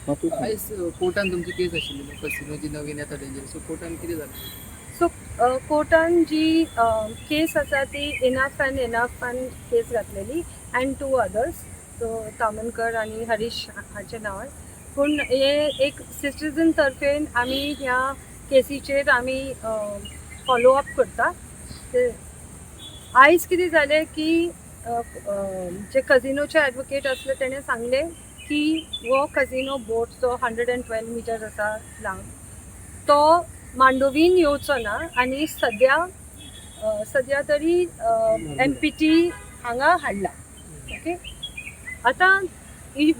आयज कोर्टान तुमची केस आशिल्ली कसिनो जी नवीन येता तेजेर सो कोर्टान कितें जालें? सो कोर्टान जी केस आसा ती इनफ केस घातलेली अँड 2 अदर्स, सो तामनकर आणि हरीश हाचे नांवान. पूण हे एक सिटीजन तर्फेन आमी ह्या केसीचेर आमी फॉलो अप करता. आयज कितें जालें की जे कझिनोचे ॲडवोकेट असले तेणें सांगलें की हो कझिनो बोट जो 112 मिटर्स आसा लांब तो मांडोवीन येवचो ना आनी सद्या तरी MPT हांगा हाडला. ओके, आतां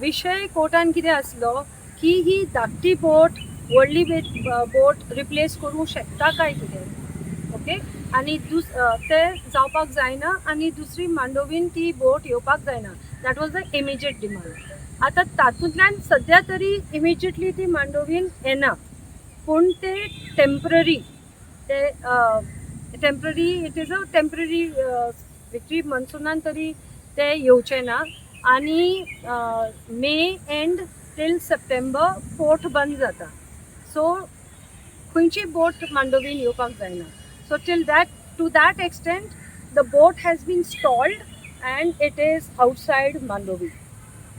विशय कोर्टान कितें आसलो की ही धाकटी बोट व्हडली बोट रिप्लेस करूंक शकता काय कितें. ओके, आनी ते जावपाक जायना आनी दुसरी मांडोवीन ती बोट येवपाक जायना. That was the immediate demand. आतां तातूंतल्यान सद्या तरी इमिजिएटली ती मांडोवीन येना, पूण ते temporary it is a temporary victory मनसुनान तरी ते येवचे ना. आनी May end till September port बंद जाता. सो खंयची बोट मांडोवीन येवपाक जायना. So to that extent the boat has been stalled and it is outside Mandovi.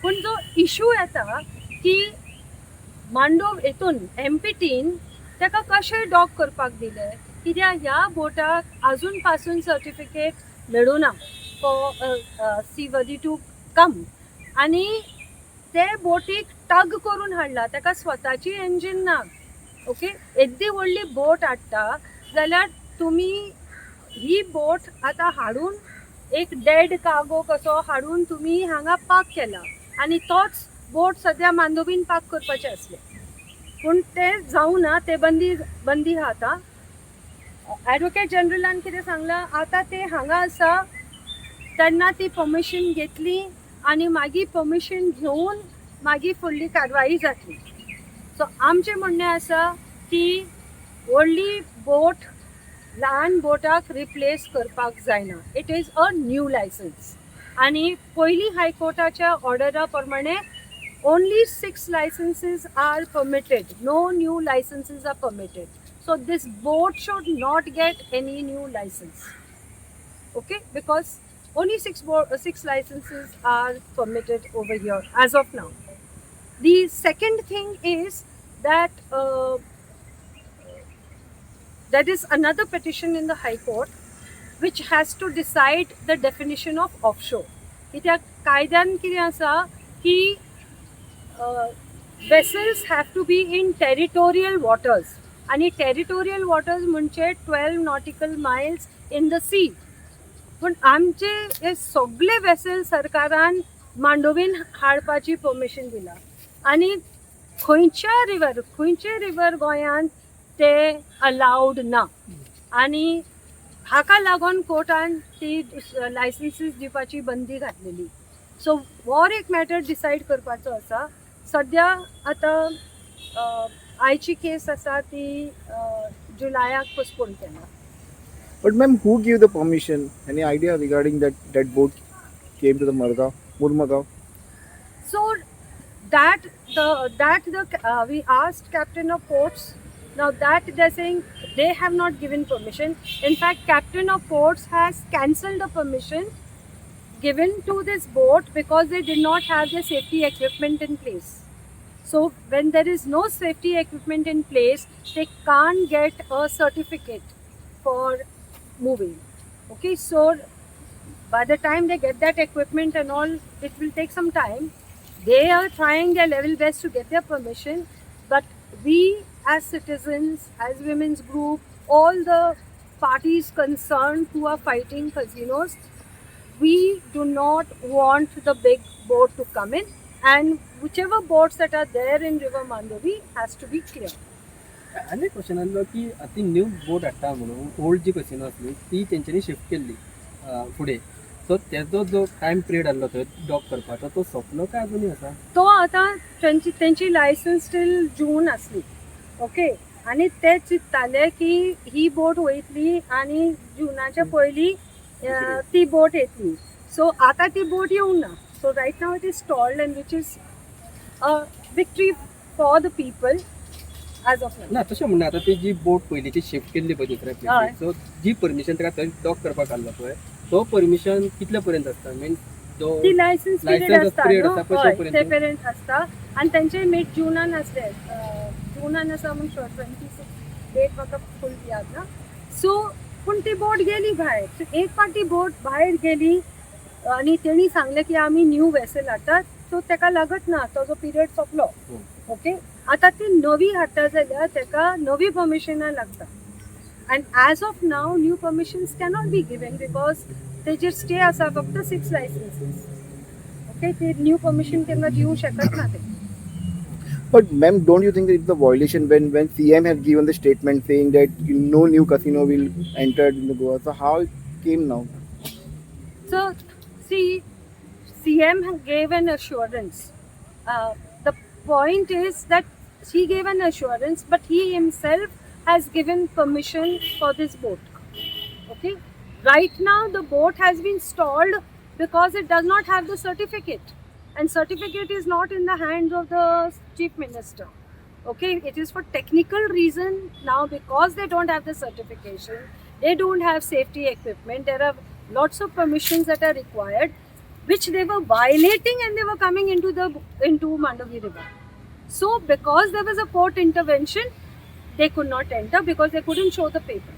पूण जो इशू येता की हितून MPTन ताका कशें डॉक करपाक दिलें, कित्याक ह्या बोटाक आजून पासून सर्टिफिकेट मेळूना फॉर C टू कम. आनी ते बोटीक टग करून हाडला, ताका स्वताची इंजीन ना. ओके, येदी व्हडली बोट हाडटा जाल्यार तुमी ही बोट आतां हाडून एक डेड कार्गो कसो हाडून तुमी हांगा पार्क केला आनी तोच बोट सद्या मांडोवीन पार्क करपाचे आसले. पूण ते जावना, ते बंदी आहा आतां. ॲडवोकेट जनरलान कितें सांगलां, आतां ते हांगा आसा तेन्ना ती परमिशन घेतली आनी मागीर परमिशन घेवन मागीर फुडली कारवाई जातली. सो आमचें म्हणणें आसा की व्हडली बोट ल्हान बोटाक रिप्लेस करपाक जायना. It is a new licence. आनी पयलीं हायकोर्टाच्या ऑर्डरा प्रमाणे only 6 licenses are permitted. No new licenses are permitted. So this boat should not get any new license. Okay, because only 6 licenses are permitted over here as of now. The second thing is that there is another petition in the High Court which has to decide the definition of offshore. कित्याक कायद्यान कितें आसा की vessels have to be in territorial waters, आणि territorial waters म्हणजे 12 nautical miles in the sea. पण आमचे हे सगळे वेसल सरकारान मांडोवीन हाडपाची परमिशन दिला आनी खंयचे रिवर गोंयान ते अलाउड ना. आनी हाका लागून कोर्टान ती लायसन्सीस दिवपाची बंदी घातलेली. सो हो एक मॅटर डिसायड करपाचो आसा. सद्या आतां आयची केस आसा ती जुलायाक पोस्टपोन केला. But ma'am, who gave the permission? Any idea regarding that boat came to the Murmagaon? So we asked captain of ports. Now that they're saying they have not given permission. In fact, captain of ports has cancelled the permission given to this boat because they did not have the safety equipment in place. So when there is no safety equipment in place, they can't get a certificate for moving. Okay, so by the time they get that equipment and all, it will take some time. They are trying their level best to get their permission, but we as citizens, as women's group, all the parties concerned who are fighting casinos, we do not want the big boat to come in, and whichever boats that are there in river Mandovi has to be clear. आनी question आसलो की ती new बोट हाडटा म्हणून old जी casino आसली ती तेंच्यांनी shift केल्ली फुडें. सो तेजो जो टायम पिरियड आसलो थंय डॉक करपाचो तो सोंपलो काय अजुनूय आसा? तो आतां तेंची लायसन्स टील जून आसली. ओके, आनी ते चिंत्ताले की ही बोट वयतली आनी जुनाच्या पयलीं ती बोट येतली. सो आतां ती बोट येवंक ना. So right now it is stalled, and which is a victory for the people as of now. ना तशें म्हणना आतां ती जी बोट पयलींची शिफ्ट केल्ली पळय दुसऱ्या हय. प्लेसीर सो जी परमिशन ताका थंय डॉक करपाक आसलो पळय तो परमिशन कितल्या पर्यंत आसता मीन जो ती लायसन्स पिरियड License आसता period न्हू? आसता, हय, कशे ते पर्यंत? पर्यंत आसता आनी तेंचे मेट जुनान आसले जुनान आसा म्हूण शुअर 26 डेट म्हाका फूल याद ना. सो पूण ती बोट गेली भायर. So, एक फावटी बोट भायर गेली आनी तेणी सांगलें की आमी न्यू वेसल हाडटात सो तेका लागत ना तो जो पिरियड सोंपलो. ओके आतां ती नवी हाडटा जाल्यार तेका नवी परमिशनां लागता and as of now new permissions cannot be given because तेजेर स्टे आसा फक्त 6 लायसन्सीस. ओके ते न्यू परमिशन तेंका दिवं शकत ना ते. But ma'am, don't you think that it's a violation when CM has given the statement saying that no new casino will enter in the Goa? So how it came now? So, see, CM gave an assurance. The point is that he gave an assurance, but he himself has given permission for this boat. Okay? Right now, the boat has been stalled because it does not have the certificate. And certificate is not in the hands of the Chief Minister. Okay? It is for technical reason now because they don't have the certification. They don't have safety equipment. There are lots of permissions that are required, which they were violating and they were coming into Mandovi River. So because there was a court intervention, they could not enter because they couldn't show the papers.